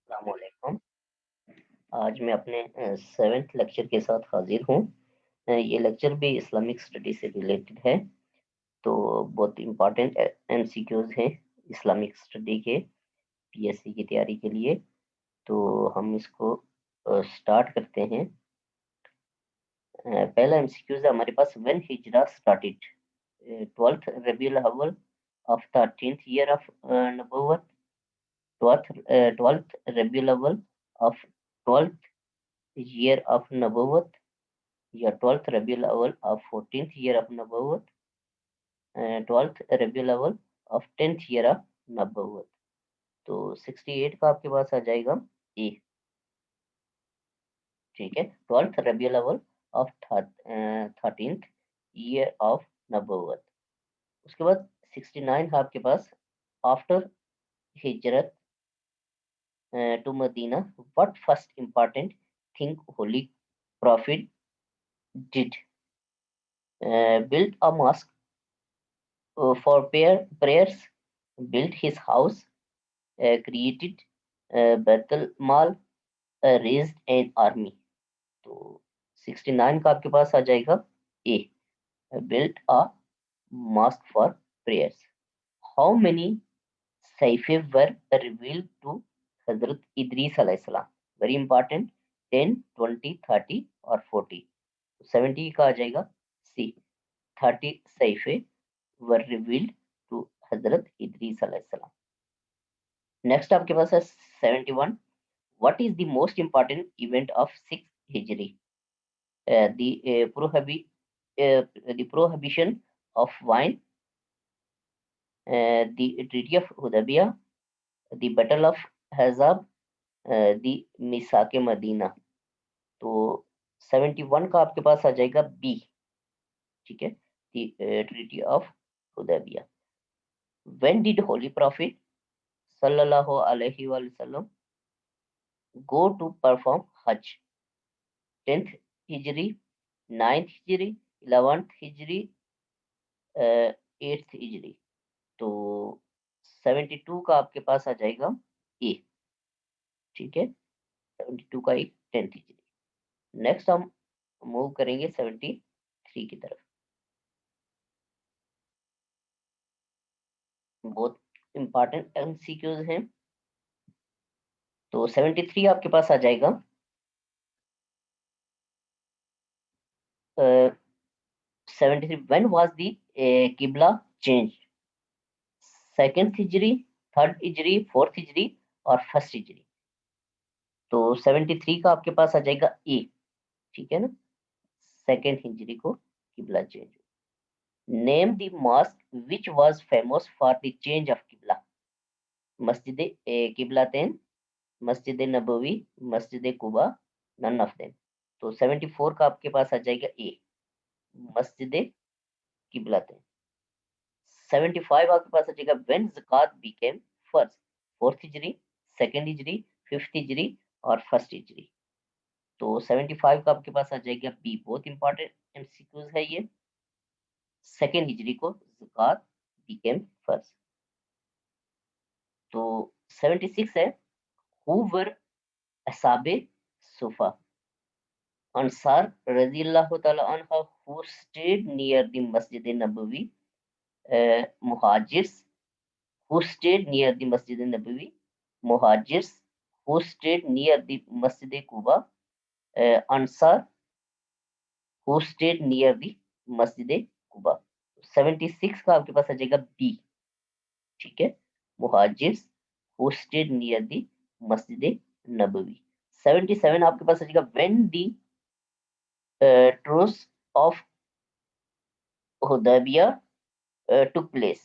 अस्सलामुअलैकुम। आज मैं अपने 7th लेक्चर के साथ हाजिर हूँ। ये लेक्चर भी इस्लामिक स्टडी से रिलेटेड है। तो बहुत इम्पोर्टेंट एमसीक्यूज हैं इस्लामिक स्टडी के पीएससी की तैयारी के लिए। तो हम इसको स्टार्ट करते हैं। पहला एमसीक्यूज है हमारे पास, व्हेन हिजरा स्टार्टेड 12th रबीउल अव्वल ऑफ 13th ईयर ऑफ नबुव्वत। 12th रबीउल अव्वल ऑफ 12th year of नबुव्वत, या 12th रबीउल अव्वल of 14th year of नबुव्वत, 12th रबीउल अव्वल ऑफ 10th year of नबुव्वत। तो 68 का आपके पास आ जाएगा ए। ठीक है, 12th रबीउल अव्वल ऑफ 13th year of नबुव्वत। उसके बाद 69 है आपके पास, आफ्टर हिजरत to Medina, what first important thing Holy Prophet did? Built a mosque for prayers, built his house, created Baitul Mal, raised an army। तो 69 का आपके पास आ जाएगा ए, built a mosque for prayers। How many saifे were revealed to Hazrat Idris अलैहिस्सलाम? Very important, 10, 20, 30 और 40। 70 का आ जाएगा सी, 30 saifे were revealed to हजरत इदरीस अलैहिस्सलाम। नेक्स्ट आपके पास है 71, what is the most important event of 6 Hijri? The prohibition of wine, the treaty of Hudaibiya, the battle of Ahzab, the Misaq Madina. तो 71 का आपके पास आ जाएगा बी। ठीक है, the treaty of Hudaybiyyah. When did holy prophet सल्लल्लाहु अलैहि वसल्लम go to perform Hajj? 10th Hijri, 9th Hijri, 11th Hijri, 8th हिजरी। तो 72 का आपके पास आ जाएगा ए। ठीक है, 72 का एक 10th हिजरी। नेक्स्ट हम मूव करेंगे 73 की तरफ। बहुत इंपॉर्टेंट एमसीक्यूज हैं। तो 73 आपके पास आ जाएगा, 73, व्हेन वाज द किबला चेंज? 2nd हिजरी, 3rd हिजरी, 4th हिजरी और 1st हिजरी। तो 73 का आपके पास आ जाएगा ए। ठीक है ना, 2nd हिजरी को किबला change. Name the mosque which was famous for the change of किबला? मस्जिद किबलातैन, मस्जिद नबवी, मस्जिद कुबा, नन ऑफ देम। तो 74 का आपके पास आ जाएगा ए, मस्जिद किबलातैन। 75 आपके पास आ जाएगा, व्हेन ज़कात बिकेम फर्ज? 4th हिजरी, 2nd हिजरी, 5th हिजरी और 1st हिजरी। तो 75 का आपके पास आ जाएगा बी। बहुत इंपॉर्टेंट एमसीक्यूज है ये। 2nd हिजरी को ज़कात बिकेम फर्ज। तो 76 है, हु वर असहाबे सुफा? अंसार रज़ियल्लाहु ताला अन्हा who stayed near the Masjid Nabawi, muhajirs who stayed near the Masjid Nabawi, muhajirs who stayed near the Masjid Quba, Ansar who stayed near the Masjid Quba। 76 का आपके पास आ जाएगा बी। ठीक है, मुहाजिर्स who stayed near the Masjid Nabawi। 77 आपके पास आ जाएगा, when the truce of Hudaibiya took place?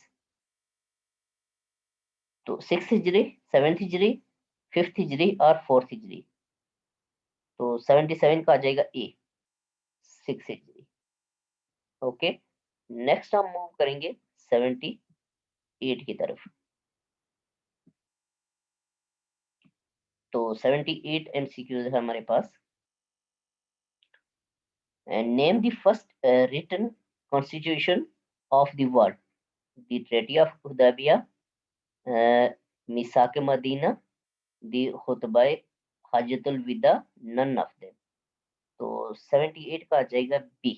तो 6th हिजरी, 7th हिजरी, 5th हिजरी और 4th हिजरी। तो 77 का आ जाएगा ए, 6 हिजरी। ओके, नेक्स्ट हम मूव करेंगे 78 की तरफ। तो 78 एमसीक्यूज है हमारे पास। Name the first written constitution of the world? The treaty of Hudaibiya, Misaq Madina, दी खुतबा हजतुल विदा, नन ऑफ देम। तो 78 का आ जाएगा बी,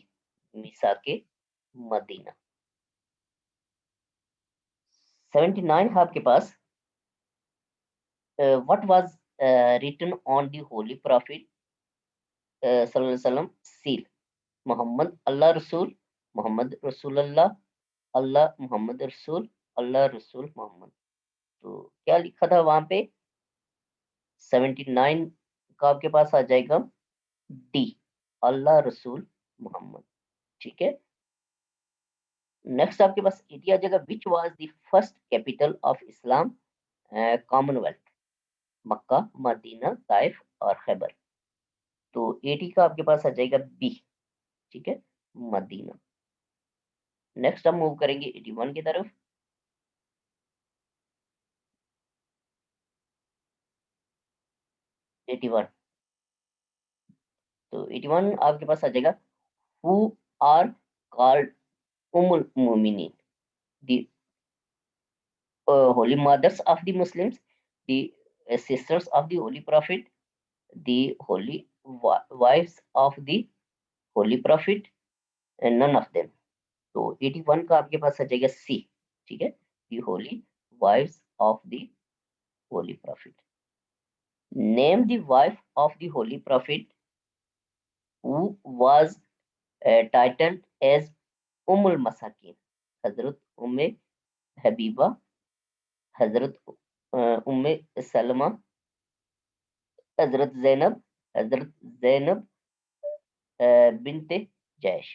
मिसाके मदीना। 79 है आपके पास, what was written on the holy prophet सल्लल्लाहु अलैहि वसल्लम सील, मोहम्मद अल्लाह रसूल, मोहम्मद रसूल अल्लाह, अल्लाह मोहम्मद रसूल, अल्लाह रसूल मोहम्मद। तो क्या लिखा था वहां पे? 79 का आपके पास आ जाएगा डी, अल्लाह रसूल मोहम्मद। ठीक है। नेक्स्ट आपके पास 80 आ जाएगा, which was the first capital of Islam commonwealth, Mecca, Medina, Taif और खैबर। तो 80 का आपके पास आ जाएगा बी। ठीक है, मदीना। नेक्स्ट हम मूव करेंगे 81 की तरफ। 81, तो 81 आपके पास आ जाएगा, हु आर कॉल्ड उम्मुल मोमिनीन, the holy mothers of the Muslims, the sisters of the Holy Prophet, the holy wives of the Holy Prophet, and none of them। तो 81 का आपके पास आ जाएगा सी। ठीक है, the holy wives of the Holy Prophet। Name the wife of the Holy Prophet who was titled as Ummul Masakin, Hazrat Umme Habiba, हजरत उम्मे सलमा, हजरत जैनब, हजरत जैनब बिनते जैश।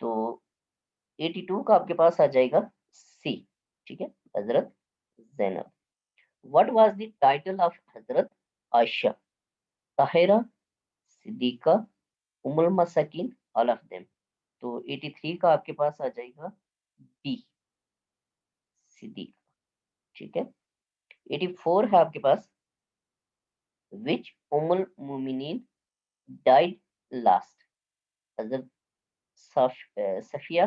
तो 82 का आपके पास आ जाएगा सी। ठीक है, हजरत Zainab. What was the title of हजरत आयशा, ताहिरा, सिद्दीका, उम्मुल मसाकिन, ऑल ऑफ देम। तो 83 का आपके पास आ जाएगा बी, सिद्दीका। ठीक है। 84 है आपके पास, विच उम्मुल मोमिनीन डाइड लास्ट, हजरत सफिया,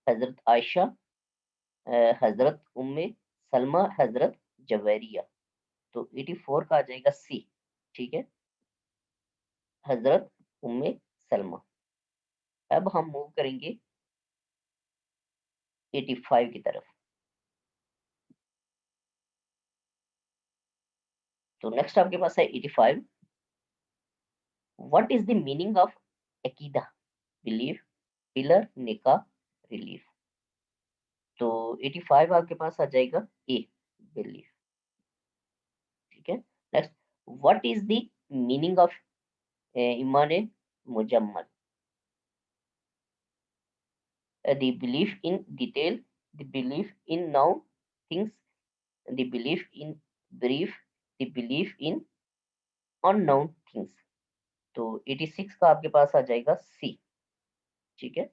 हजरत आयशा, हजरत उम्मे सलमा, हजरत जवेरिया। तो 84 का आ जाएगा सी। ठीक है, हजरत उम्मे सलमा। अब हम मूव करेंगे 85 की तरफ। तो नेक्स्ट आपके पास है 85, what is the meaning of अकीदा, बिलीफ, पिलर, निकाह, रिलीफ। तो 85 आपके पास आ जाएगा ए, बिलीफ। ठीक है। Next, what is the meaning of ईमान मुजम्मल, the belief in detail, the belief in now things, the belief in brief, the belief in unknown things। तो 86 का आपके पास आ जाएगा सी। ठीक है,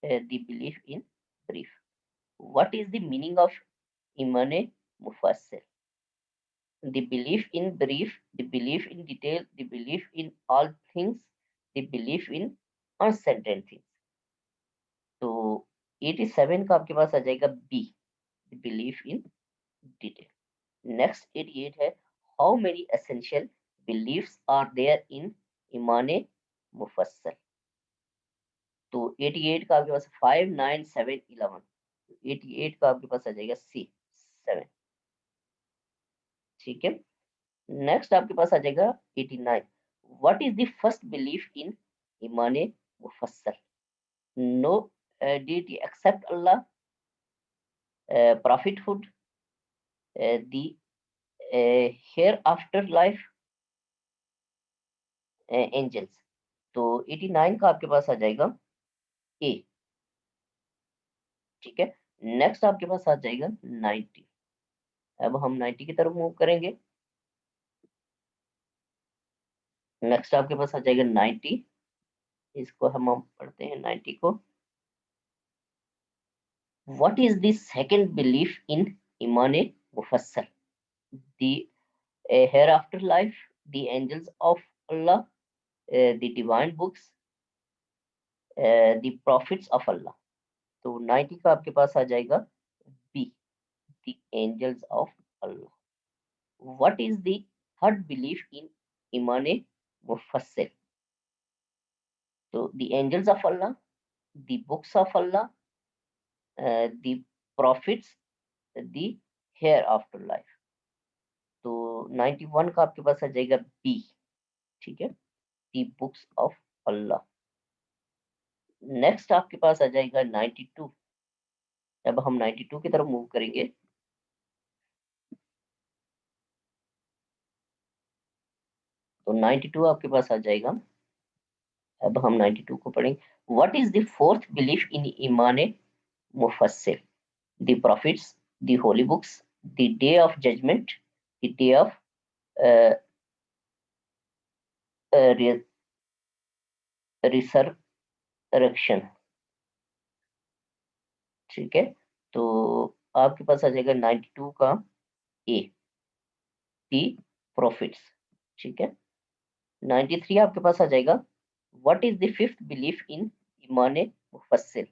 the belief in brief। what is the meaning of ईमान मुफस्सिल, the belief in brief, the belief in detail, the belief in all things, the belief in uncertain things। तो 87 का आपके पास आ जाएगा B, the belief in detail। Next 88 है, how many essential beliefs are there in ईमान मुफस्सल। तो 88 का आपके पास 5, 9, 7, 11। 88 का आपके पास आ जाएगा सी, 7। ठीक है। नेक्स्ट आपके पास आ जाएगा 89, what is the first belief in ईमान मुफस्सल। No deity except Allah, prophethood, the hereafter life, angels. तो 89 का आपके पास आ जाएगा ए। ठीक है। नेक्स्ट आपके पास आ जाएगा 90। अब हम 90 की तरफ मूव करेंगे। नेक्स्ट आपके पास आ जाएगा 90, इसको हम पढ़ते हैं 90 को। What is the second belief in ईमान मुफस्सल, the hereafter life, the angels of Allah, the divine books, the prophets of Allah. तो 90 का आपके पास आ जाएगा B, the angels of Allah. What is the third belief in Imane Mufassal? So the angels of Allah, the books of Allah, the prophets, the hereafter life. तो 91 का आपके पास आ जाएगा बी, ठीक है, दी बुक्स ऑफ अल्लाह। नेक्स्ट आपके पास आ जाएगा 92। जब हम 92 की तरफ मूव करेंगे तो 92 आपके पास आ जाएगा। अब हम 92 को पढ़ेंगे। What is the fourth belief in ईमान मुफस्सिल? The prophets, the holy books, the day of judgement, the day of resurrection. ठीक है, तो आपके पास आ जाएगा 92 का ए, दी प्रॉफिट्स। ठीक है, 93 आपके पास आ जाएगा। What is the fifth belief in ईमान मुफस्सिल?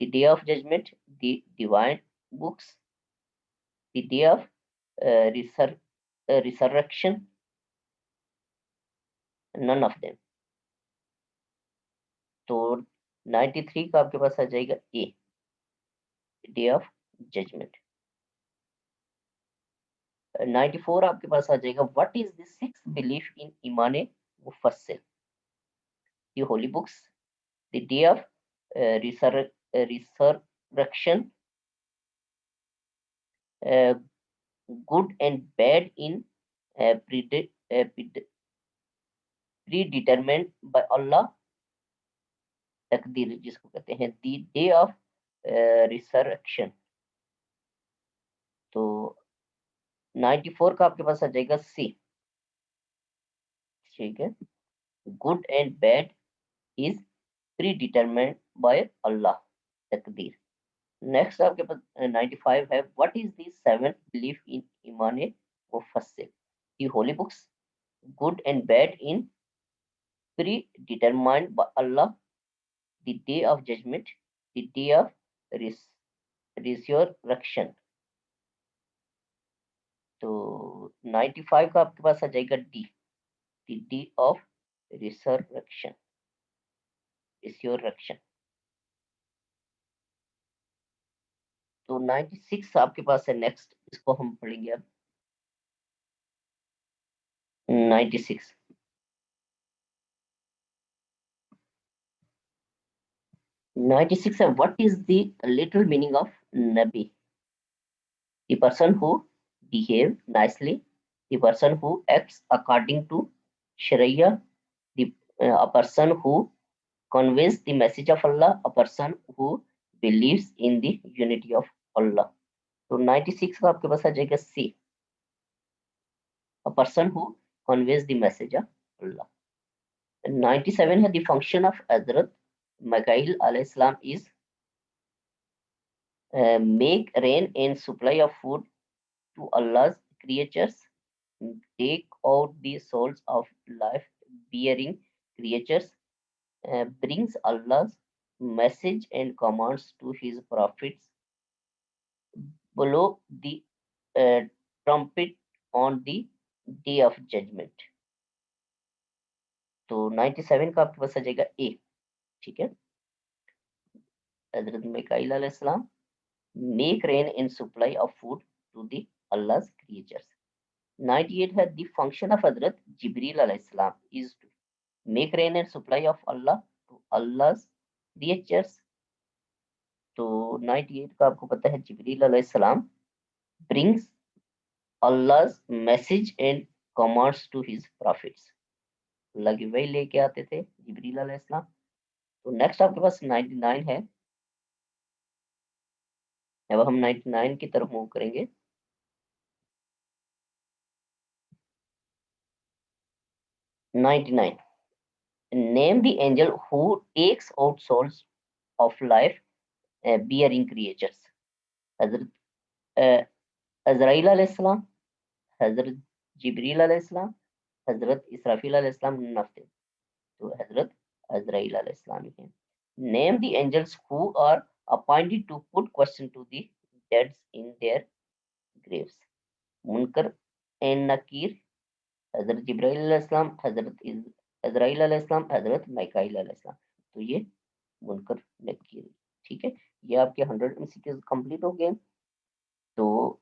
The day of judgement, the divine books, the day of resurrection, none of them. तो 93 का आपके पास आ जाएगा ए, डे ऑफ जजमेंट। 94 आपके पास आ जाएगा। What is the sixth belief in ईमान मुफस्सिल? The holy books, the day of resurrection, good and bad in predetermined by Allah, तकदीर जिसको कहते हैं, द डे ऑफ रिसरेक्शन। तो 94 का आपके पास आ जाएगा सी। ठीक है, good and bad is predetermined by Allah, तकदीर। नेक्स्ट आपके पास 95 है। What is the seventh belief in ईमान मुफस्सिल? The holy books, good and bad in predetermined by Allah, the day of judgment, the day of resurrection। तो 95 का आपके पास आ जाएगा D, the day of resurrection, resurrection। तो 96 आपके पास है नेक्स्ट, इसको हम पढ़ेंगे अब। 96 96 है। What is the little meaning of Nabi? The person who behave nicely, the person who acts according to Sharia, the a person who conveys the message of Allah, a person who believes in the unity of Allah। तो 96 का आपके पास आ जाएगा सी, a person who conveys the message of Allah। 97 है। the function of Hazrat Mikail alayhi salam is make rain and supply of food to Allah's creatures, take out the souls of life-bearing creatures, brings Allah's message and commands to his prophets, blow the trumpet on the day of judgment। तो 97 का आपके पास आ जाएगा ए। ठीक है, हजरत Mikail अलैहिस्सलाम make rain and supply of food to the Allah's creatures। 98 है। the function of हजरत जिब्रील अलैहिस्सलाम is to make rain and supply of Allah to Allah's creatures। तो 98 का आपको पता है, जिब्रील अलैहिस्सलाम brings Allah's message and commands to his prophets। अल्लाह की वही लेके आते थे जिब्रील अलैहिस्सलाम। तो नेक्स्ट आपके पास 99 है। अब हम 99 की तरफ मूव करेंगे। 99 name the angel who takes out souls of life bearing creatures। हजरत अजराइल अलैहिस्सलाम, हजरत जिब्रील अलैहिस्सलाम, हजरत इसराफील अलैहिस्सलाम, नफ्ते। तो हजरत अजराइल अलैहिस्सलाम ही है। Name the angels who are appointed to put question to the deads in their graves. मुनकर एन नकीर, हज़रत जिब्राइल अलैहिस्सलाम, हज़रत इज़राइल अलैहिस्सलाम, हज़रत माइकाइल अलैहिस्सलाम। तो ये मुनकर नकीर, ठीक है। ये आपके 100 एमसीक्यूज कंप्लीट हो गए। तो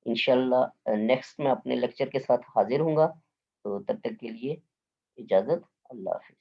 इंशाल्लाह नेक्स्ट मैं अपने लेक्चर के साथ हाजिर हूँगा। तो तब तक के लिए इजाज़त, अल्लाह हाफ़िज़।